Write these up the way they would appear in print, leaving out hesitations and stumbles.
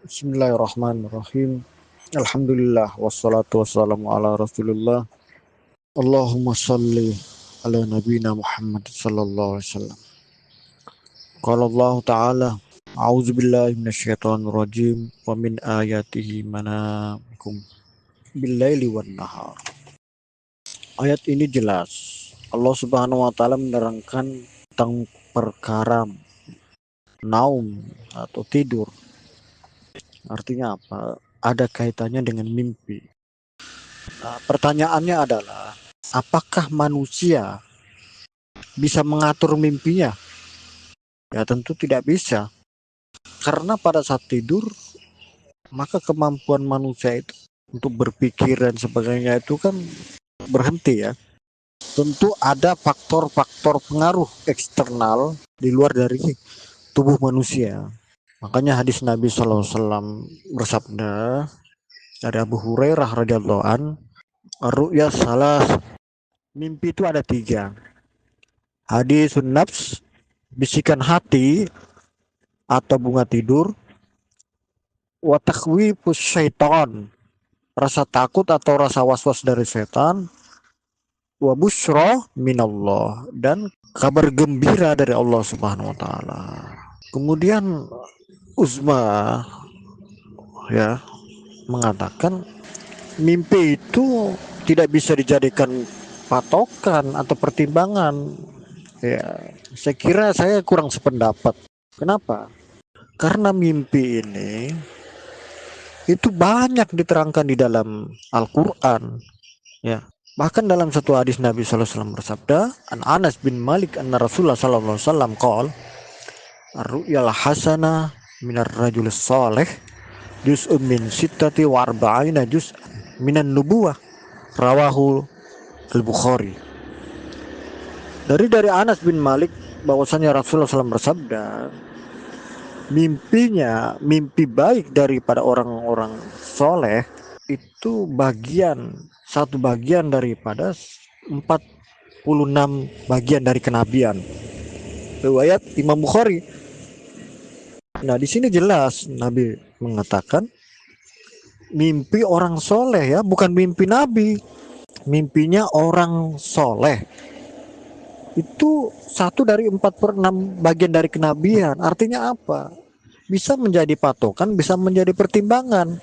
Bismillahirrahmanirrahim. Alhamdulillah wassalatu wassalamu ala Rasulillah. Allahumma salli ala nabiyina Muhammad sallallahu alaihi wasallam. Qala Allah Ta'ala, A'udzu billahi minasyaitonir rajim wa min ayatihi manakum bil-laili wan nahar. Ayat ini jelas. Allah Subhanahu wa taala menerangkan tentang perkara naum atau tidur. Artinya apa? Ada kaitannya dengan mimpi. Nah, pertanyaannya adalah, apakah manusia bisa mengatur mimpinya? Ya tentu tidak bisa. Karena pada saat tidur, maka kemampuan manusia itu untuk berpikir dan sebagainya itu kan berhenti ya. Tentu ada faktor-faktor pengaruh eksternal di luar dari tubuh manusia. Makanya hadis Nabi SAW bersabda dari Abu Hurairah radhiyallahu an, ru'ya salah, mimpi itu ada 3. Hadisun nafs, bisikan hati atau bunga tidur, wa takhwifus syaitan, rasa takut atau rasa was-was dari setan, wa busyra minallah, dan kabar gembira dari Allah Subhanahu wa taala. Kemudian Uzma ya mengatakan mimpi itu tidak bisa dijadikan patokan atau pertimbangan. Ya, saya kira saya kurang sependapat. Kenapa? Karena mimpi ini itu banyak diterangkan di dalam Al-Qur'an, ya. Bahkan dalam satu hadis Nabi sallallahu alaihi wasallam bersabda, An Anas bin Malik anna Rasulullah sallallahu alaihi wasallam qala, ar-ru'yal hasanah minar rajul salih juz'un min sittati wa arba'ina juz'an minan nubuwah, rawahu Al-Bukhari. Dari Anas bin Malik bahwasanya Rasulullah SAW bersabda, mimpi baik daripada orang-orang soleh itu satu bagian daripada 46 bagian dari kenabian. Riwayat Imam Bukhari. Nah, di sini jelas Nabi mengatakan mimpi orang soleh ya, bukan mimpi Nabi. Mimpinya orang soleh itu satu dari 46 bagian dari kenabian. Artinya apa? Bisa menjadi patokan, bisa menjadi pertimbangan.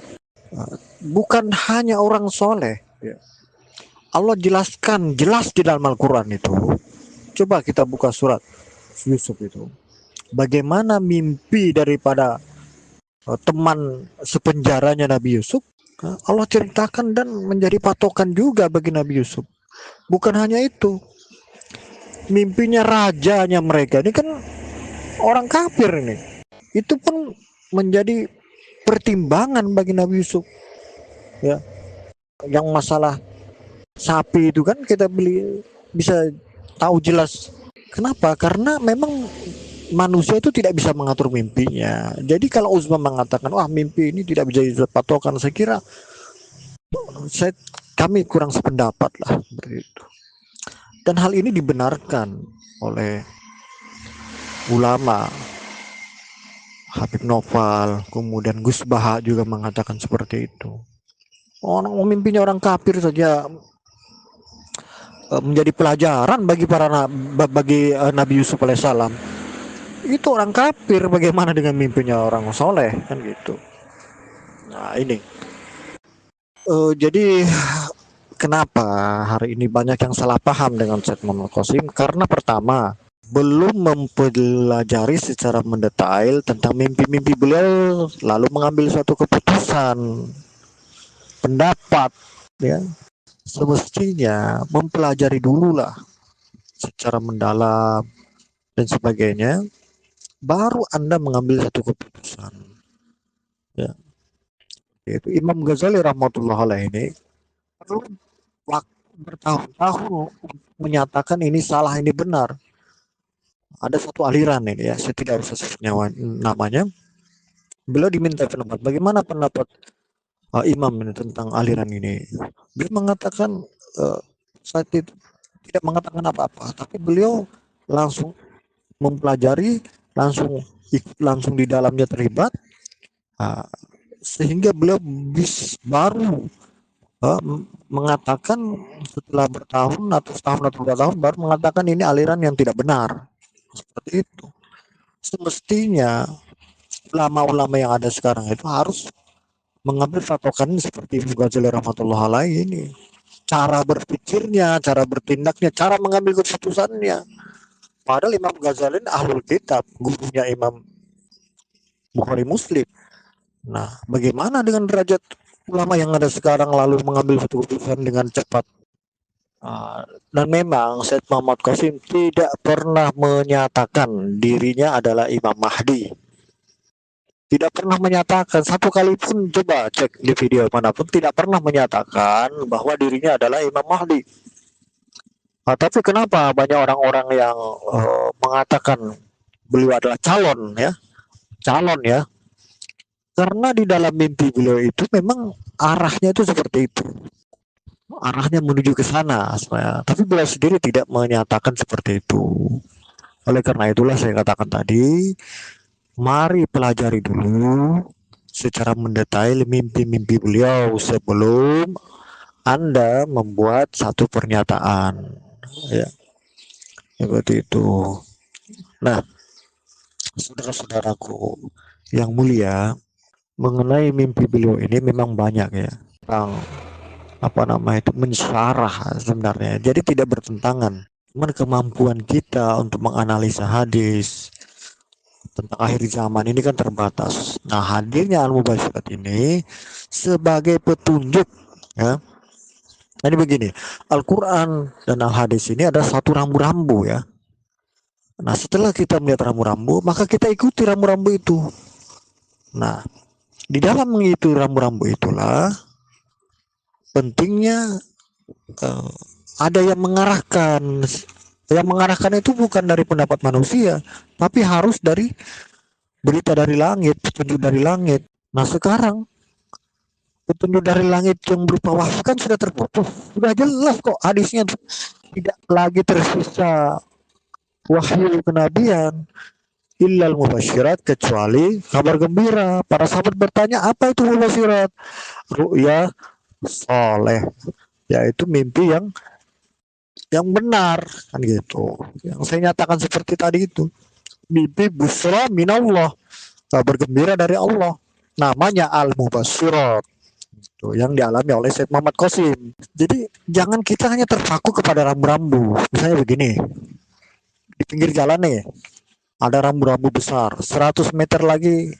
Bukan hanya orang soleh. Allah jelaskan jelas di dalam Al-Quran itu. Coba kita buka surat Yusuf itu. Bagaimana mimpi daripada teman sepenjaranya Nabi Yusuf, Allah ceritakan dan menjadi patokan juga bagi Nabi Yusuf. Bukan hanya itu, mimpinya rajanya mereka ini kan orang kafir ini, itu pun menjadi pertimbangan bagi Nabi Yusuf ya. Yang masalah sapi itu kan kita bisa tahu jelas kenapa, karena memang manusia itu tidak bisa mengatur mimpinya. Jadi kalau Uzma mengatakan wah mimpi ini tidak bisa jadi patokan, saya kira kami kurang sependapat lah begitu. Dan hal ini dibenarkan oleh ulama, Habib Noval, kemudian Gus Baha juga mengatakan seperti itu. Orang mimpinya orang kafir saja menjadi pelajaran bagi Nabi Yusuf alaihissalam. Itu orang kafir, bagaimana dengan mimpinya orang soleh kan gitu. Nah ini jadi kenapa hari ini banyak yang salah paham dengan Said Muhammad Qasim? Karena pertama, belum mempelajari secara mendetail tentang mimpi-mimpi beliau, lalu mengambil suatu keputusan, pendapat, ya. Semestinya mempelajari dulu lah secara mendalam dan sebagainya, baru Anda mengambil satu keputusan. Ya. Yaitu Imam Ghazali rahmatullah alaih ini perlu bertahun-tahun menyatakan ini salah, ini benar. Ada satu aliran ini ya, saya tidak usah sebut namanya. Beliau diminta pendapat, bagaimana pendapat Imam ini tentang aliran ini. Beliau mengatakan saya tidak mengatakan apa-apa, tapi beliau langsung mempelajari, langsung di dalamnya terlibat, Nah, sehingga beliau baru mengatakan setelah bertahun atau setahun atau 2 tahun baru mengatakan ini aliran yang tidak benar. Seperti itu. Semestinya ulama-ulama yang ada sekarang itu harus mengambil patokan seperti Ibnu Ghazali rahmatullah alaihi ini. Cara berpikirnya, cara bertindaknya, cara mengambil keputusannya. Padahal Imam Ghazali ahlul kitab, gurunya Imam Bukhari Muslim. Nah, bagaimana dengan derajat ulama yang ada sekarang lalu mengambil satu keputusan dengan cepat? Dan memang Said Muhammad Qasim tidak pernah menyatakan dirinya adalah Imam Mahdi. Tidak pernah menyatakan satu kali pun, coba cek di video manapun, tidak pernah menyatakan bahwa dirinya adalah Imam Mahdi. Tapi kenapa banyak orang-orang yang mengatakan beliau adalah calon ya, karena di dalam mimpi beliau itu memang arahnya itu seperti itu, arahnya menuju ke sana, tapi beliau sendiri tidak menyatakan seperti itu. Oleh karena itulah saya katakan tadi, mari pelajari dulu secara mendetail mimpi-mimpi beliau sebelum Anda membuat satu pernyataan, ya, seperti itu. Nah, saudara-saudaraku yang mulia, mengenai mimpi beliau ini memang banyak ya, tentang mensyarah sebenarnya. Jadi tidak bertentangan. Cuman kemampuan kita untuk menganalisa hadis tentang akhir zaman ini kan terbatas. Nah, hadirnya al-mubasyirat ini sebagai petunjuk, ya. Jadi begini, Al-Quran dan Al-Hadis ini ada satu rambu-rambu ya. Nah, setelah kita melihat rambu-rambu, maka kita ikuti rambu-rambu itu. Nah, di dalam mengikuti rambu-rambu itulah pentingnya ada yang mengarahkan. Yang mengarahkan itu bukan dari pendapat manusia, tapi harus dari berita dari langit, petunjuk dari langit. Nah, sekarang petunjuk dari langit yang berupa wahyu kan sudah terputus. Sudah jelas kok hadisnya, tidak lagi tersisa wahyu kenabian illal mubasyirat, kecuali kabar gembira. Para sahabat bertanya, apa itu mubasyirat? Ru'ya soleh, yaitu mimpi yang benar, kan gitu. Yang saya nyatakan seperti tadi itu, mimpi busra minallah, kabar gembira dari Allah, namanya al mubasyirat, itu yang dialami oleh Syekh Muhammad Qasim. Jadi jangan kita hanya terpaku kepada rambu-rambu. Misalnya begini, di pinggir jalan nih ada rambu-rambu besar, 100 meter lagi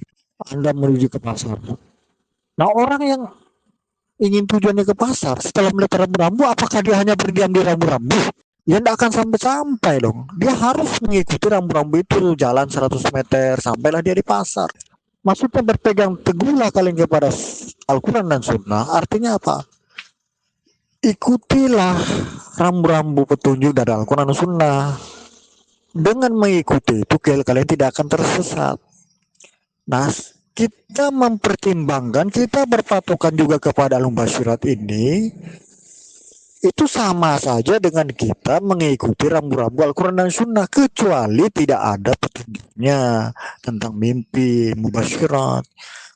Anda menuju ke pasar. Nah, orang yang ingin tujuannya ke pasar, setelah melihat rambu-rambu, apakah dia hanya berdiam di rambu-rambu? Ya tidak akan sampai-sampai dong. Dia harus mengikuti rambu-rambu itu, jalan 100 meter, sampailah dia di pasar. Maksudnya berpegang teguhlah kalian kepada Al-Quran dan Sunnah. Artinya apa? Ikutilah rambu-rambu petunjuk dari Al-Quran dan Sunnah. Dengan mengikuti itu, kalian tidak akan tersesat. Nah, kita mempertimbangkan, kita berpatokan juga kepada al-mubasyirat ini, itu sama saja dengan kita mengikuti rambu-rambu Al-Quran dan Sunnah, kecuali tidak ada petunjuknya tentang mimpi mubasyirat.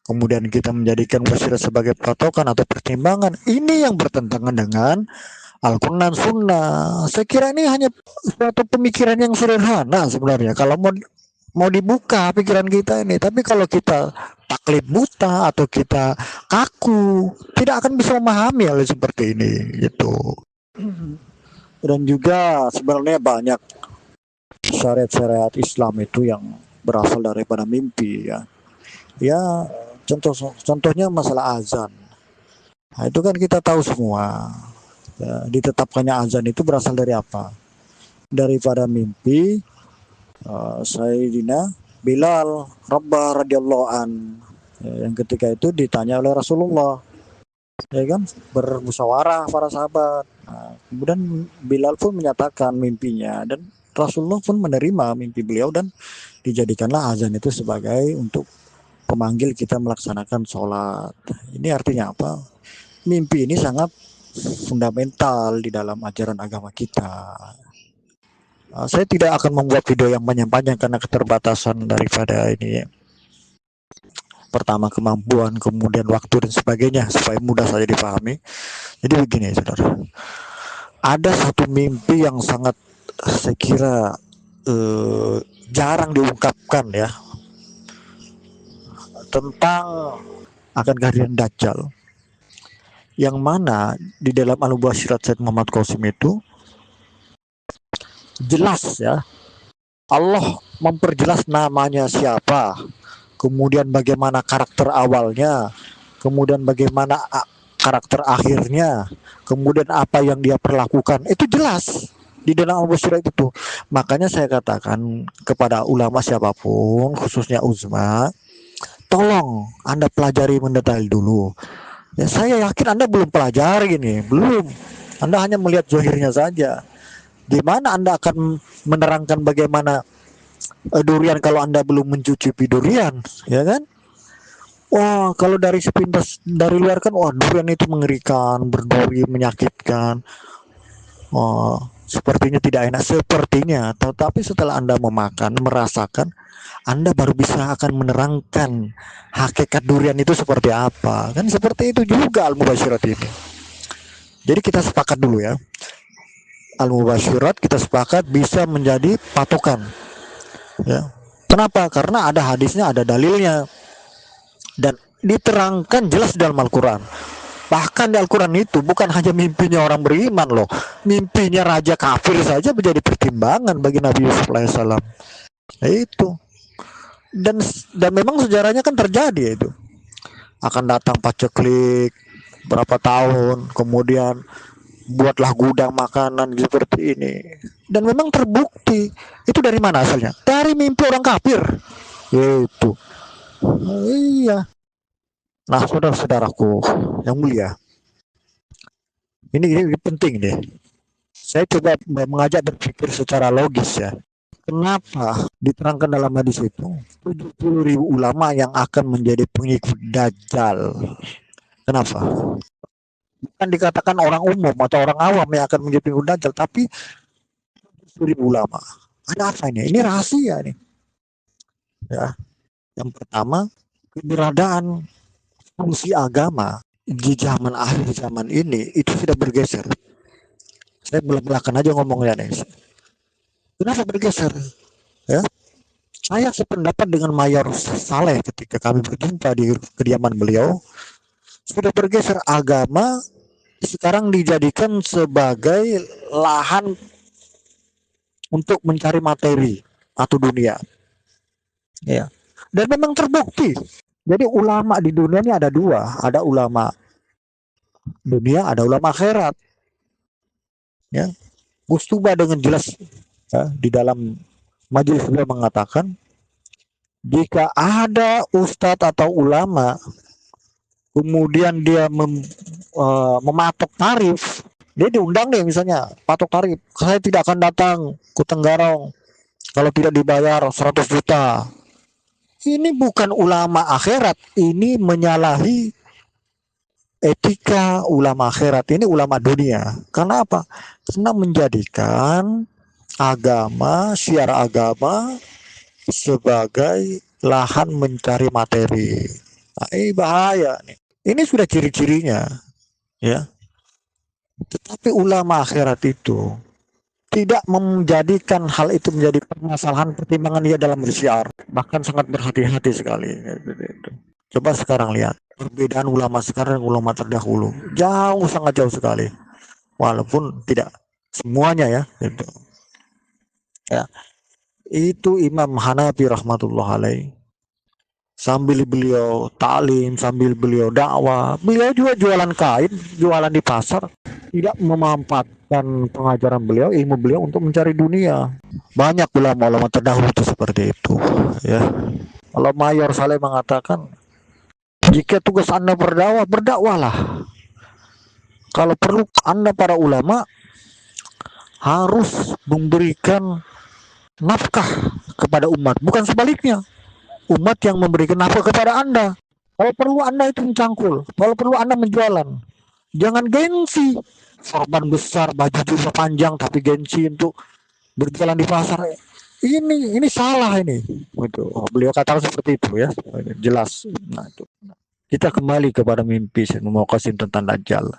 Kemudian kita menjadikan mubasyirat sebagai patokan atau pertimbangan. Ini yang bertentangan dengan Al-Quran dan Sunnah. Saya kira ini hanya suatu pemikiran yang sederhana sebenarnya kalau mau dibuka pikiran kita ini. Tapi kalau kita taklid buta atau kita kaku, tidak akan bisa memahami hal seperti ini gitu. Dan juga sebenarnya banyak syariat-syariat Islam itu yang berasal daripada mimpi ya. Ya, contohnya masalah azan. Nah, itu kan kita tahu semua. Ya, ditetapkannya azan itu berasal dari apa? Daripada mimpi Sayyidina Bilal Rabbah radhiyallahu an, ya, yang ketika itu ditanya oleh Rasulullah, ya kan, bermusyawarah para sahabat. Nah, kemudian Bilal pun menyatakan mimpinya dan Rasulullah pun menerima mimpi beliau dan dijadikanlah azan itu sebagai untuk pemanggil kita melaksanakan sholat. Ini artinya apa? Mimpi ini sangat fundamental di dalam ajaran agama kita. Saya tidak akan membuat video yang panjang-panjang karena keterbatasan daripada ini. Pertama kemampuan, kemudian waktu dan sebagainya supaya mudah saja dipahami. Jadi begini saudara, ada satu mimpi yang sangat saya kira jarang diungkapkan ya, tentang akan kehadiran Dajjal, yang mana di dalam Al-Mubasyirat Said Muhammad Qasim itu jelas ya, Allah memperjelas namanya siapa, kemudian bagaimana karakter awalnya, kemudian bagaimana karakter akhirnya, kemudian apa yang dia perlakukan, itu jelas di dalam Al-Mubasyirat itu. Makanya saya katakan kepada ulama siapapun, khususnya Uzma, tolong Anda pelajari mendetail dulu. Ya, saya yakin Anda belum pelajari ini, belum. Anda hanya melihat zahirnya saja. Gimana Anda akan menerangkan bagaimana durian kalau Anda belum mencicipi durian, ya kan? Wah, kalau dari sepintas dari luar kan, wah durian itu mengerikan, berduri, menyakitkan. Oh, sepertinya tidak enak, sepertinya. Tetapi setelah Anda memakan, merasakan, Anda baru bisa akan menerangkan hakikat durian itu seperti apa. Kan seperti itu juga Al-Mubasyirat ini. Jadi kita sepakat dulu ya. Al-Mubasyirat kita sepakat bisa menjadi patokan. Ya. Kenapa? Karena ada hadisnya, ada dalilnya. Dan diterangkan jelas dalam Al-Quran. Bahkan di Al-Quran itu bukan hanya mimpinya orang beriman loh. Mimpinya raja kafir saja menjadi pertimbangan bagi Nabi Yusuf alaihissalam. Nah, itu. Dan memang sejarahnya kan terjadi itu. Akan datang paceklik berapa tahun, kemudian buatlah gudang makanan seperti ini, dan memang terbukti. Itu dari mana asalnya? Dari mimpi orang kafir itu. Iya. Nah saudara-saudaraku yang mulia, ini penting deh, saya coba mengajak berpikir secara logis ya. Kenapa diterangkan dalam hadis itu 70.000 ulama yang akan menjadi pengikut Dajjal? Kenapa? Bukan dikatakan orang umum atau orang awam yang akan menjadi pengikut Dajjal, tapi 70.000 ulama. Ada apa ini? Ini rahasia nih. Ya, yang pertama, keberadaan fungsi agama di zaman akhir zaman ini itu sudah bergeser. Saya belak-belakan aja ngomongnya nih. Kenapa bergeser? Ya, saya sependapat dengan Mayor Saleh ketika kami berjumpa di kediaman beliau. Sudah bergeser, agama sekarang dijadikan sebagai lahan untuk mencari materi atau dunia. Ya. Dan memang terbukti. Jadi ulama di dunia ini ada dua, ada ulama dunia, ada ulama akhirat. Ya. Gus Tuba dengan jelas ya, di dalam majelis beliau mengatakan, jika ada ustadz atau ulama kemudian dia mematok tarif, dia diundang nih misalnya, patok tarif, saya tidak akan datang ke Tenggarong kalau tidak dibayar 100 juta. Ini bukan ulama akhirat, ini menyalahi etika ulama akhirat, ini ulama dunia. Karena apa? Karena menjadikan agama, syiar agama sebagai lahan mencari materi. Nah, ini bahaya nih. Ini sudah ciri-cirinya, ya. Tetapi ulama akhirat itu tidak menjadikan hal itu menjadi permasalahan pertimbangan dia dalam bersyiar, bahkan sangat berhati-hati sekali. Coba sekarang lihat perbedaan ulama sekarang dan ulama terdahulu, jauh, sangat jauh sekali, walaupun tidak semuanya ya, gitu. Ya, itu Imam Hanafi rahmatullah alaih, sambil beliau ta'lim, sambil beliau dakwah, beliau juga jualan kain, jualan di pasar, tidak memanfaatkan pengajaran beliau, ilmu beliau untuk mencari dunia. Banyak ulama-ulama terdahulu itu seperti itu, ya. Kalau Mayor Saleh mengatakan, jika tugas Anda berdakwah, berdakwahlah. Kalau perlu Anda para ulama harus memberikan nafkah kepada umat, bukan sebaliknya. Umat yang memberikan nafkah kepada Anda. Kalau perlu Anda itu mencangkul, kalau perlu Anda menjualan. Jangan gengsi, sorban besar, baju jubah panjang, tapi gengsi untuk berjalan di pasar. ini salah ini. Itu beliau katakan seperti itu ya, jelas. Nah, itu. Kita kembali kepada mimpi mau kasih tentang Dajjal.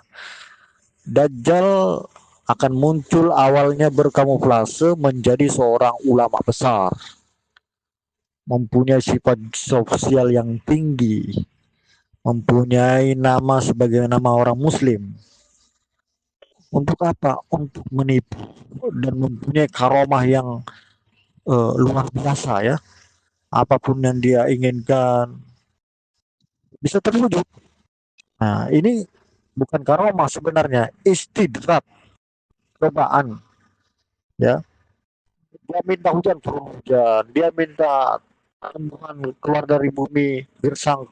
Dajjal akan muncul awalnya berkamuflase menjadi seorang ulama besar, mempunyai sifat sosial yang tinggi, mempunyai nama sebagai nama orang muslim. Untuk apa? Untuk menipu dan mempunyai karomah yang luar biasa ya. Apapun yang dia inginkan bisa terwujud. Nah, ini bukan karomah sebenarnya, istidrat, cobaan ya. Dia minta hujan turun hujan, dia minta tumbuhan keluar dari bumi, gersang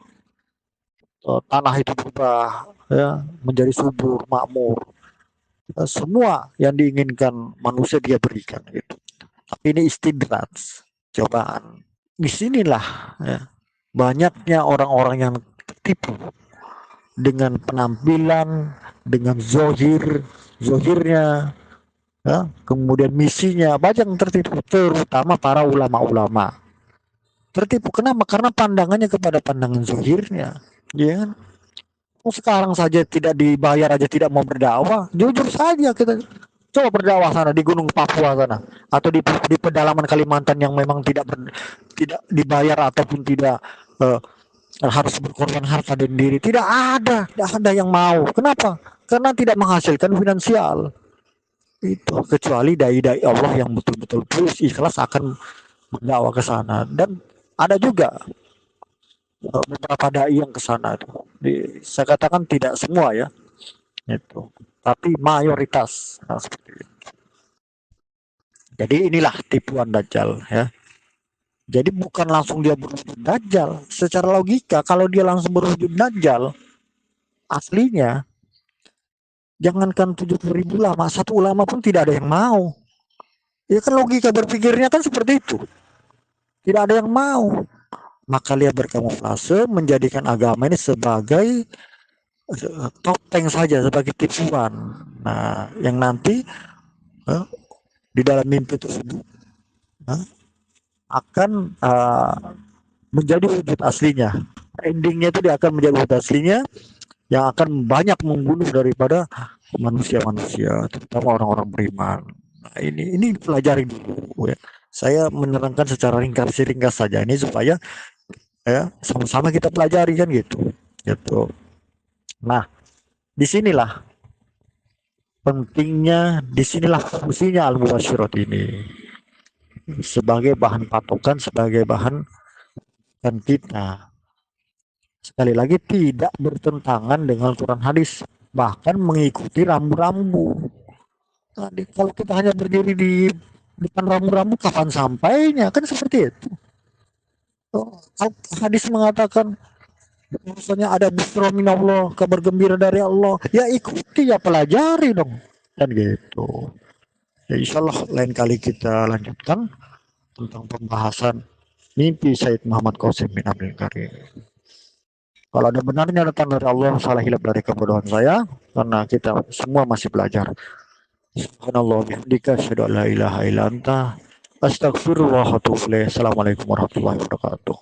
tanah itu berubah ya menjadi subur, makmur. Semua yang diinginkan manusia dia berikan gitu. Tapi ini istidrat, cobaan. Di sinilah ya, banyaknya orang-orang yang tertipu dengan penampilan, dengan zohirnya, ya, kemudian misinya, banyak yang tertipu, terutama para ulama-ulama. Tertipu kenapa? Karena pandangannya kepada pandangan zohirnya, ya kan? Sekarang saja tidak dibayar aja tidak mau berdakwah, jujur saja kita coba berdakwah sana di Gunung Papua sana atau di pedalaman Kalimantan yang memang tidak dibayar ataupun tidak harus berkorban harta dan diri, tidak ada yang mau. Kenapa? Karena tidak menghasilkan finansial itu, kecuali dai-dai Allah yang betul-betul tulus ikhlas akan berdakwah ke sana. Dan ada juga beberapa dai yang ke sana itu. Saya katakan tidak semua ya itu, tapi mayoritas. Nah, seperti itu. Jadi inilah tipuan Dajjal ya. Jadi bukan langsung dia berwujud Dajjal. Secara logika kalau dia langsung berwujud Dajjal, aslinya jangankan 70.000 ulama, satu ulama pun tidak ada yang mau. Ya kan logika berpikirnya kan seperti itu. Tidak ada yang mau. Maka dia berkamuflase menjadikan agama ini sebagai topeng saja, sebagai tipuan. Nah, yang nanti di dalam mimpi tersebut akan menjadi wujud aslinya. Endingnya itu dia akan menjadi wujud aslinya yang akan banyak membunuh daripada manusia-manusia, terutama orang-orang beriman. Nah, ini pelajari dulu ya. Saya menerangkan secara ringkas saja ini supaya ya sama-sama kita pelajari kan gitu. Gitu. Nah, disinilah pentingnya, disinilah fungsinya al-mubasyirat ini sebagai bahan patokan, sebagai bahan dan kita sekali lagi tidak bertentangan dengan Quran hadis, bahkan mengikuti rambu-rambu. Nah, kalau kita hanya berdiri di depan rambu-rambu kapan sampainya, kan seperti itu. Hadis mengatakan misalnya ada busra minallah, kabar gembira dari Allah, ya ikuti, ya pelajari dong, dan gitu. Ya insya Allah lain kali kita lanjutkan tentang pembahasan mimpi Said Muhammad Qasim bin Abdul Karim. Kalau ada benarnya datang dari Allah, salah hilap dari kebodohan saya, karena kita semua masih belajar. Subhanallah bihamdika asyhadu an la ilaha illa anta astaghfirullah wa atubu ilaik. Assalamualaikum warahmatullahi wabarakatuh.